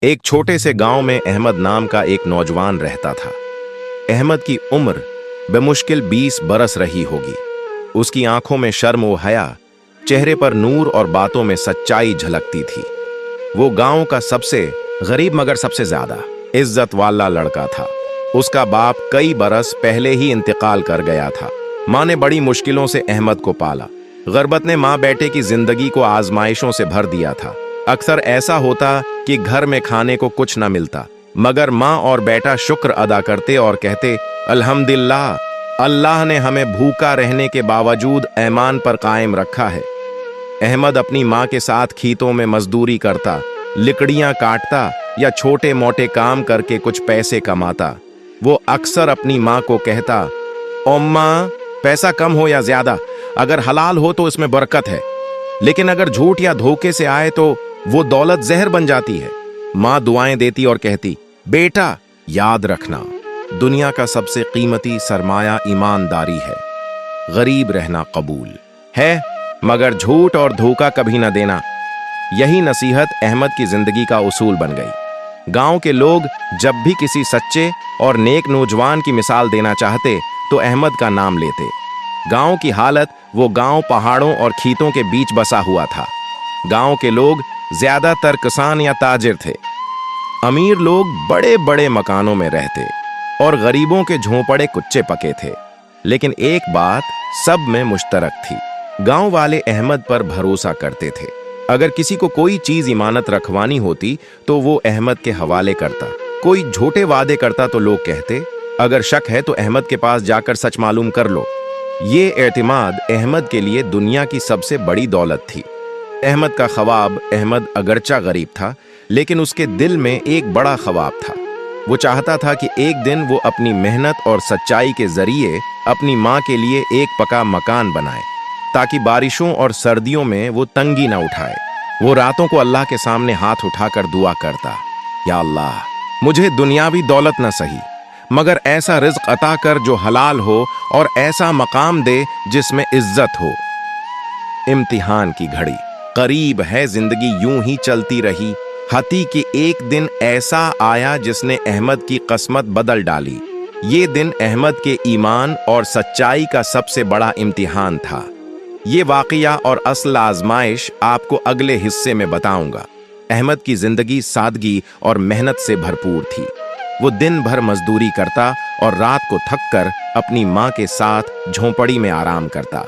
एक छोटे से गांव में अहमद नाम का एक नौजवान रहता था। अहमद की उम्र बेमुश्किल 20 बरस रही होगी। उसकी आंखों में शर्म व हया, चेहरे पर नूर और बातों में सच्चाई झलकती थी। वो गांव का सबसे गरीब मगर सबसे ज्यादा इज्जत वाला लड़का था। उसका बाप कई बरस पहले ही इंतकाल कर गया था। माँ ने बड़ी मुश्किलों से अहमद को पाला। गुर्बत ने माँ बेटे की जिंदगी को आजमाइशों से भर दिया था। अक्सर ऐसा होता कि घर में खाने को कुछ न मिलता, मगर माँ और बेटा शुक्र अदा करते और कहते, अल्हम्दुलिल्लाह, अल्लाह ने हमें भूखा रहने के बावजूद ईमान पर कायम रखा है। अहमद अपनी माँ के साथ खेतों में मजदूरी करता, लकड़ियां काटता या छोटे मोटे काम करके कुछ पैसे कमाता। वो अक्सर अपनी माँ को कहता, ओम्मा, पैसा कम हो या ज्यादा, अगर हलाल हो तो इसमें बरकत है, लेकिन अगर झूठ या धोखे से आए तो वो दौलत जहर बन जाती है। माँ दुआएं देती और कहती, बेटा याद रखना, दुनिया का सबसे कीमती सरमाया ईमानदारी है। गरीब रहना कबूल है, मगर झूठ और धोखा कभी न देना। यही नसीहत अहमद की जिंदगी का उसूल बन गई। गांव के लोग जब भी किसी सच्चे और नेक नौजवान की मिसाल देना चाहते तो अहमद का नाम लेते। गांव की हालत, वो गांव पहाड़ों और खेतों के बीच बसा हुआ था। गांव के लोग ज्यादातर किसान या ताजिर थे। अमीर लोग बड़े बड़े मकानों में रहते और गरीबों के झोंपड़े कुच्चे पके थे। लेकिन एक बात सब में मुश्तरक थी, गांव वाले अहमद पर भरोसा करते थे। अगर किसी को कोई चीज इमानत रखवानी होती तो वो अहमद के हवाले करता। कोई झूठे वादे करता तो लोग कहते, अगर शक है तो अहमद के पास जाकर सच मालूम कर लो। ये एतमाद अहमद के लिए दुनिया की सबसे बड़ी दौलत थी। अहमद का ख्वाब, अहमद अगरचा गरीब था, लेकिन उसके दिल में एक बड़ा ख्वाब था। वो चाहता था कि एक दिन वो अपनी मेहनत और सच्चाई के जरिए अपनी माँ के लिए एक पका मकान बनाए, ताकि बारिशों और सर्दियों में वो तंगी ना उठाए। वो रातों को अल्लाह के सामने हाथ उठाकर दुआ करता, या अल्लाह, मुझे दुनियावी दौलत न सही, मगर ऐसा रिज्क अता कर जो हलाल हो और ऐसा मकाम दे जिसमें इज्जत हो। इम्तिहान की घड़ी करीब है, जिंदगी यूं ही चलती रही। हती कि एक दिन ऐसा आया जिसने अहमद की किस्मत बदल डाली। ये दिन अहमद के ईमान और सच्चाई का सबसे बड़ा इम्तिहान था। ये वाकया और असल आजमाइश आपको अगले हिस्से में बताऊंगा। अहमद की जिंदगी सादगी और मेहनत से भरपूर थी। वो दिन भर मजदूरी करता और रात को थककर अपनी माँ के साथ झोंपड़ी में आराम करता।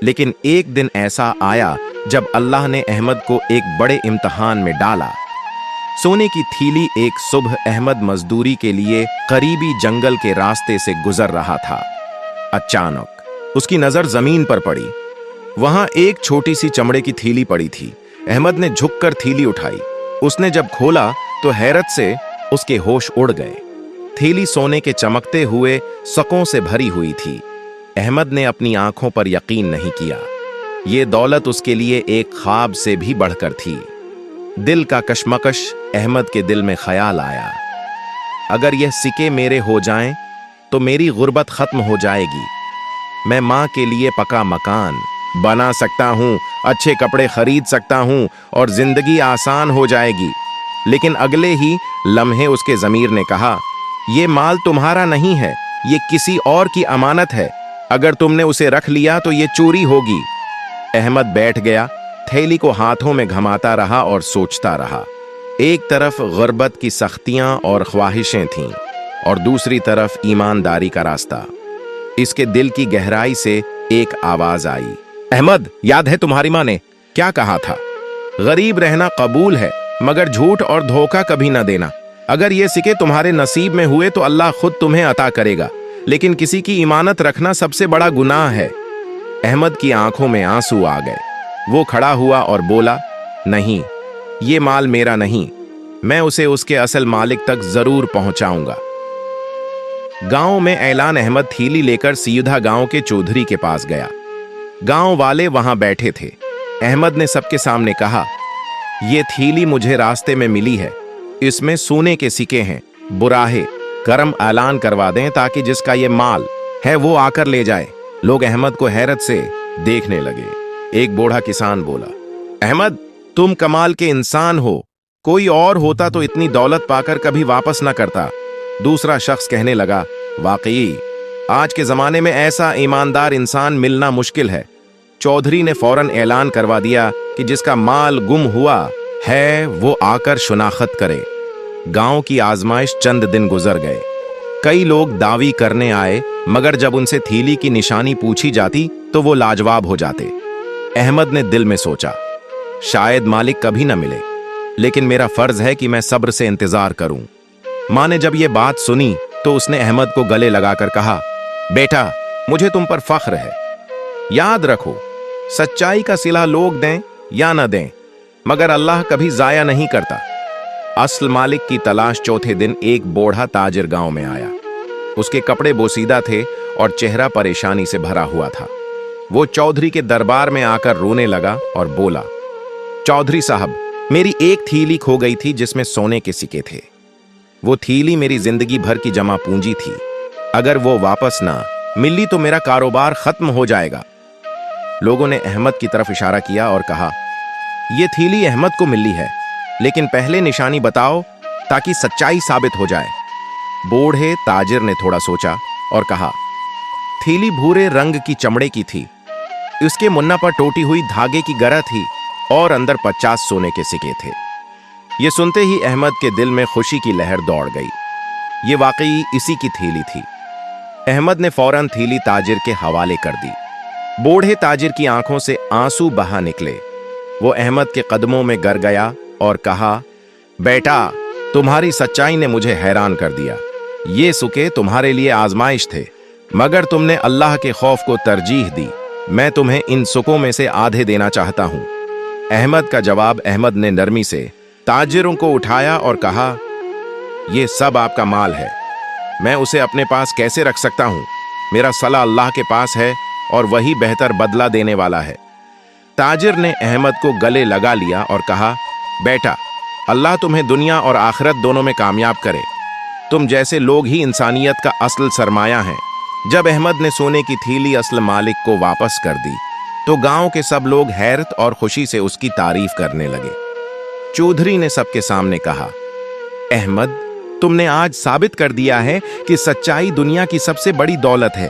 लेकिन एक दिन ऐसा आया जब अल्लाह ने अहमद को एक बड़े इम्तिहान में डाला। सोने की थैली एक सुबह अहमद मजदूरी के लिए करीबी जंगल के रास्ते से गुजर रहा था। अचानक उसकी नजर जमीन पर पड़ी। वहां एक छोटी सी चमड़े की थैली पड़ी थी। अहमद ने झुककर थैली उठाई। उसने जब खोला तो हैरत से उसके होश उड़ गए। थैली सोने के चमकते हुए सकों से भरी हुई थी। अहमद ने अपनी आंखों पर यकीन नहीं किया। ये दौलत उसके लिए एक ख्वाब से भी बढ़कर थी। दिल का कशमकश अहमद के दिल में ख्याल आया, अगर यह सिक्के मेरे हो जाएं तो मेरी गुर्बत खत्म हो जाएगी। मैं माँ के लिए पका मकान बना सकता हूँ, अच्छे कपड़े खरीद सकता हूँ और जिंदगी आसान हो जाएगी। लेकिन अगले ही लम्हे उसके ज़मीर ने कहा, ये माल तुम्हारा नहीं है, ये किसी और की अमानत है। अगर तुमने उसे रख लिया तो ये चोरी होगी। अहमद बैठ गया, थैली को हाथों में घमाता रहा और सोचता रहा। एक तरफ गुर्बत की सख्तियां और ख्वाहिशें थीं और दूसरी तरफ ईमानदारी का रास्ता। इसके दिल की गहराई से एक आवाज आई, अहमद, याद है तुम्हारी माँ ने क्या कहा था? गरीब रहना कबूल है, मगर झूठ और धोखा कभी न देना। अगर ये सिक्के तुम्हारे नसीब में हुए तो अल्लाह खुद तुम्हें अता करेगा, लेकिन किसी की इमानत रखना सबसे बड़ा गुनाह है। अहमद की आंखों में आंसू आ गए। वो खड़ा हुआ और बोला, नहीं, ये माल मेरा नहीं, मैं उसे उसके असल मालिक तक जरूर पहुंचाऊंगा। गांव में ऐलान अहमद थैली लेकर सीधा गांव के चौधरी के पास गया। गांव वाले वहां बैठे थे। अहमद ने सबके सामने कहा, ये थैली मुझे रास्ते में मिली है, इसमें सोने के सिक्के हैं। बुराहे करम ऐलान करवा दें ताकि जिसका ये माल है वो आकर ले जाए। लोग अहमद को हैरत से देखने लगे। एक बूढ़ा किसान बोला, अहमद, तुम कमाल के इंसान हो, कोई और होता तो इतनी दौलत पाकर कभी वापस न करता। दूसरा शख्स कहने लगा, वाकई आज के जमाने में ऐसा ईमानदार इंसान मिलना मुश्किल है। चौधरी ने फौरन ऐलान करवा दिया कि जिसका माल गुम हुआ है वो आकर शुनाख्त करे। गांव की आजमाइश चंद दिन गुजर गए। कई लोग दावी करने आए, मगर जब उनसे थीली की निशानी पूछी जाती तो वो लाजवाब हो जाते। अहमद ने दिल में सोचा, शायद मालिक कभी न मिले, लेकिन मेरा फर्ज है कि मैं सब्र से इंतजार करूं। मां ने जब ये बात सुनी तो उसने अहमद को गले लगाकर कहा, बेटा मुझे तुम पर फख्र है। याद रखो, सच्चाई का सिला लोग दें या न दें, मगर अल्लाह कभी जाया नहीं करता। असल मालिक की तलाश चौथे दिन एक बूढ़ा ताजिर गांव में आया। उसके कपड़े बोसीदा थे और चेहरा परेशानी से भरा हुआ था। वो चौधरी के दरबार में आकर रोने लगा और बोला, चौधरी साहब, मेरी एक थैली खो गई थी जिसमें सोने के सिक्के थे। वो थैली मेरी जिंदगी भर की जमा पूंजी थी। अगर वो वापस ना मिली तो मेरा कारोबार खत्म हो जाएगा। लोगों ने अहमद की तरफ इशारा किया और कहा, यह थैली अहमद को मिली है, लेकिन पहले निशानी बताओ ताकि सच्चाई साबित हो जाए। बूढ़े ताजिर ने थोड़ा सोचा और कहा, थैली भूरे रंग की चमड़े की थी। उसके मुन्ना पर टोटी हुई धागे की गरा थी और अंदर 50 सोने के सिक्के थे। ये सुनते ही अहमद के दिल में खुशी की लहर दौड़ गई। ये वाकई इसी की थैली थी। अहमद ने फौरन थैली ताजिर के हवाले कर दी। बूढ़े ताजिर की आंखों से आंसू बहा निकले। वो अहमद के कदमों में गिर गया और कहा, बेटा तुम्हारी सच्चाई ने मुझे हैरान कर दिया। ये सुके तुम्हारे लिए आजमाइश थे, मगर तुमने अल्लाह के खौफ को तरजीह दी। मैं तुम्हें इन सुकों में से आधे देना चाहता हूं। अहमद का जवाब, अहमद ने नरमी से ताजिरों को उठाया और कहा, यह सब आपका माल है, मैं उसे अपने पास कैसे रख सकता हूं? मेरा सला अल्लाह के पास है और वही बेहतर बदला देने वाला है। ताजिर ने अहमद को गले लगा लिया और कहा, बेटा अल्लाह तुम्हें दुनिया और आखिरत दोनों में कामयाब करे। तुम जैसे लोग ही इंसानियत का असल सरमाया हैं। जब अहमद ने सोने की थैली असल मालिक को वापस कर दी तो गांव के सब लोग हैरत और खुशी से उसकी तारीफ करने लगे। चौधरी ने सबके सामने कहा, अहमद तुमने आज साबित कर दिया है कि सच्चाई दुनिया की सबसे बड़ी दौलत है।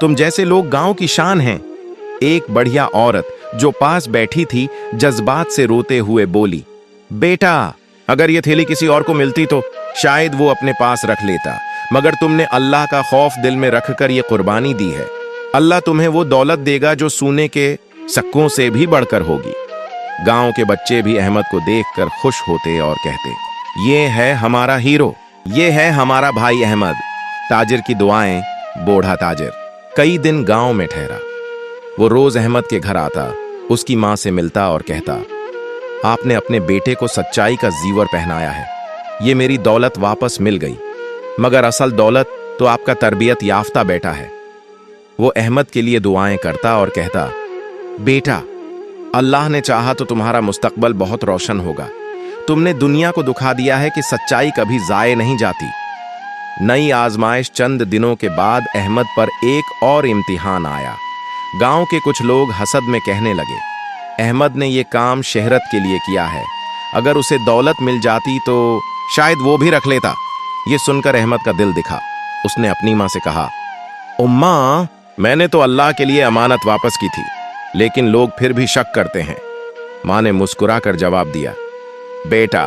तुम जैसे लोग गांव की शान हैं। एक बढ़िया औरत जो पास बैठी थी जज्बात से रोते हुए बोली, बेटा अगर ये थैली किसी और को मिलती तो शायद वो अपने पास रख लेता, मगर तुमने अल्लाह का खौफ दिल में रखकर ये कुर्बानी दी है। अल्लाह तुम्हें वो दौलत देगा जो सोने के सिक्कों से भी बढ़कर होगी। गांव के बच्चे भी अहमद को देखकर खुश होते और कहते, ये है हमारा हीरो, ये है हमारा भाई अहमद। ताजिर की दुआएं। बूढ़ा ताजिर कई दिन गांव में ठहरा। वो रोज अहमद के घर आता, उसकी मां से मिलता और कहता, आपने अपने बेटे को सच्चाई का जीवर पहनाया है। ये मेरी दौलत वापस मिल गई, मगर असल दौलत तो आपका तरबियत याफ्ता बेटा है। वो अहमद के लिए दुआएं करता और कहता, बेटा अल्लाह ने चाहा तो तुम्हारा मुस्तकबल बहुत रोशन होगा। तुमने दुनिया को दुखा दिया है कि सच्चाई कभी जाए नहीं जाती। नई आजमाइश। चंद दिनों के बाद अहमद पर एक और इम्तिहान आया। गांव के कुछ लोग हसद में कहने लगे, अहमद ने यह काम शहरत के लिए किया है, अगर उसे दौलत मिल जाती तो शायद वो भी रख लेता। ये सुनकर अहमद का दिल दिखा। उसने अपनी मां से कहा, उम्मा मैंने तो अल्लाह के लिए अमानत वापस की थी, लेकिन लोग फिर भी शक करते हैं। मां ने मुस्कुराकर जवाब दिया, बेटा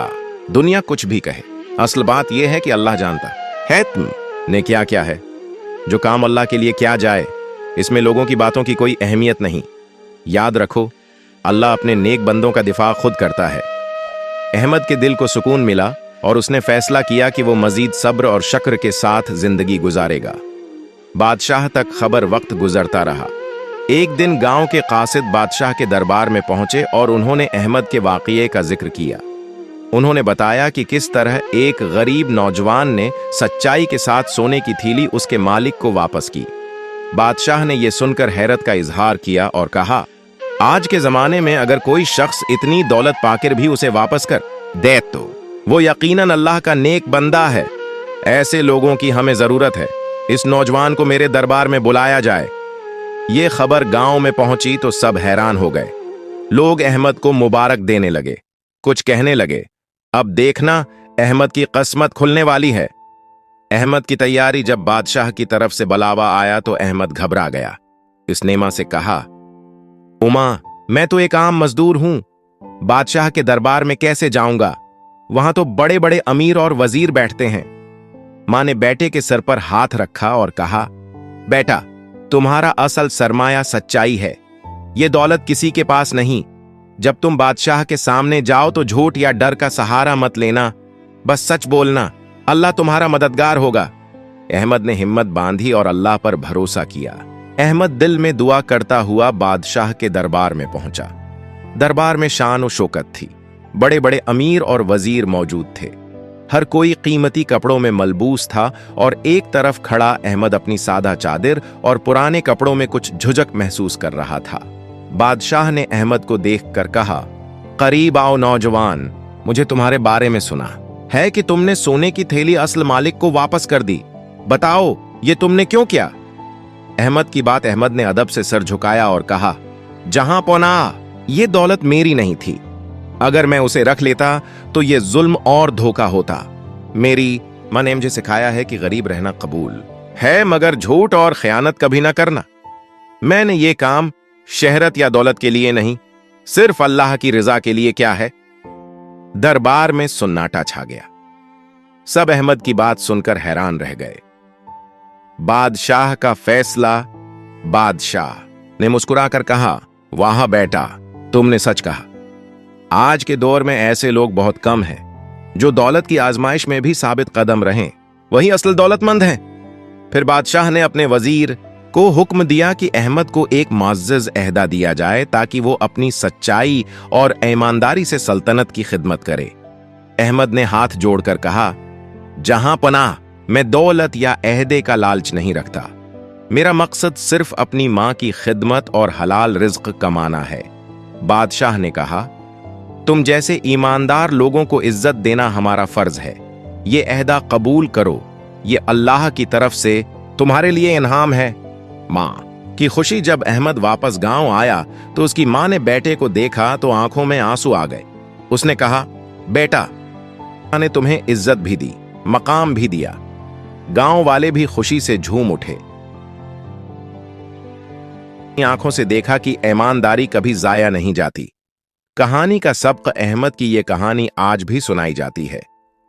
दुनिया कुछ भी कहे, असल बात यह है कि अल्लाह जानता है तुमने क्या क्या है। जो काम अल्लाह के लिए किया जाए इसमें लोगों की बातों की कोई अहमियत नहीं। याद रखो, अल्लाह अपने नेक बंदों का दिफा खुद करता है। अहमद के दिल को सुकून मिला और उसने फैसला किया कि वो मजीद सब्र और शक्र के साथ जिंदगी गुजारेगा। बादशाह तक खबर वक्त गुजरता रहा। एक दिन गांव के कासिद बादशाह के दरबार में पहुंचे और उन्होंने अहमद के वाक़ये का जिक्र किया। उन्होंने बताया कि किस तरह एक गरीब नौजवान ने सच्चाई के साथ सोने की थैली उसके मालिक को वापस की। बादशाह ने यह सुनकर हैरत का इजहार किया और कहा, आज के जमाने में अगर कोई शख्स इतनी दौलत पाकर भी उसे वापस कर दे तो वो यकीनन अल्लाह का नेक बंदा है। ऐसे लोगों की हमें जरूरत है। इस नौजवान को मेरे दरबार में बुलाया जाए। ये खबर गांव में पहुंची तो सब हैरान हो गए। लोग अहमद को मुबारक देने लगे। कुछ कहने लगे, अब देखना अहमद की किस्मत खुलने वाली है। अहमद की तैयारी जब बादशाह की तरफ से बुलावा आया तो अहमद घबरा गया। इसने मां से कहा, उमा, मैं तो एक आम मजदूर हूं, बादशाह के दरबार में कैसे जाऊंगा? वहां तो बड़े बड़े अमीर और वजीर बैठते हैं। मां ने बेटे के सर पर हाथ रखा और कहा, बेटा, तुम्हारा असल सरमाया सच्चाई है, यह दौलत किसी के पास नहीं। जब तुम बादशाह के सामने जाओ तो झूठ या डर का सहारा मत लेना, बस सच बोलना, अल्लाह तुम्हारा मददगार होगा। अहमद ने हिम्मत बांधी और अल्लाह पर भरोसा किया। अहमद दिल में दुआ करता हुआ बादशाह के दरबार में पहुंचा। दरबार में शान और शौकत थी। बड़े बड़े अमीर और वजीर मौजूद थे। हर कोई कीमती कपड़ों में मलबूस था और एक तरफ खड़ा अहमद अपनी सादा चादर और पुराने कपड़ों में कुछ झुझक महसूस कर रहा था। बादशाह ने अहमद को देखकर कहा, करीब आओ नौजवान, मुझे तुम्हारे बारे में सुना है कि तुमने सोने की थैली असल मालिक को वापस कर दी। बताओ, ये तुमने क्यों किया? अहमद की बात अहमद ने अदब से सर झुकाया और कहा, जहां पनाह, ये दौलत मेरी नहीं थी। अगर मैं उसे रख लेता तो ये जुल्म और धोखा होता। मेरी मां ने मुझे सिखाया है कि गरीब रहना कबूल है, मगर झूठ और खयानत कभी ना करना। मैंने ये काम शहरत या दौलत के लिए नहीं, सिर्फ अल्लाह की रजा के लिए किया है। दरबार में सुन्नाटा छा गया। सब अहमद की बात सुनकर हैरान रह गए। बादशाह का फैसला। बादशाह ने मुस्कुराकर कहा, वाह बेटा, तुमने सच कहा। आज के दौर में ऐसे लोग बहुत कम हैं जो दौलत की आजमाइश में भी साबित कदम रहें, वही असल दौलतमंद हैं। फिर बादशाह ने अपने वजीर को हुक्म दिया कि अहमद को एक मुअज़्ज़ज़ अहदा दिया जाए ताकि वो अपनी सच्चाई और ईमानदारी से सल्तनत की खिदमत करे। अहमद ने हाथ जोड़कर कहा, जहां पनाह, मैं दौलत या अहदे का लालच नहीं रखता। मेरा मकसद सिर्फ अपनी मां की खिदमत और हलाल रिज्क कमाना है। बादशाह ने कहा, तुम जैसे ईमानदार लोगों को इज्जत देना हमारा फर्ज है। ये अहदा कबूल करो, ये अल्लाह की तरफ से तुम्हारे लिए इनाम है। मां की खुशी। जब अहमद वापस गांव आया तो उसकी मां ने बेटे को देखा तो आंखों में आंसू आ गए। उसने कहा, बेटा, ने तुम्हें इज्जत भी दी, मकाम भी दिया। गांव वाले भी खुशी से झूम उठे। आंखों से देखा कि ईमानदारी कभी जाया नहीं जाती। कहानी का सबक अहमद की यह कहानी आज भी सुनाई जाती है।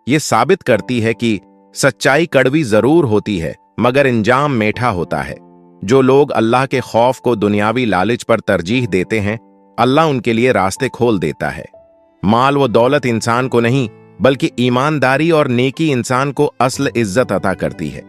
यह साबित करती है कि सच्चाई कड़वी जरूर होती है, मगर इंजाम मीठा होता है। जो लोग अल्लाह के खौफ को दुनियावी लालच पर तरजीह देते हैं, अल्लाह उनके लिए रास्ते खोल देता है। माल व दौलत इंसान को नहीं, बल्कि ईमानदारी और नेकी इंसान को असल इज्जत अता करती है।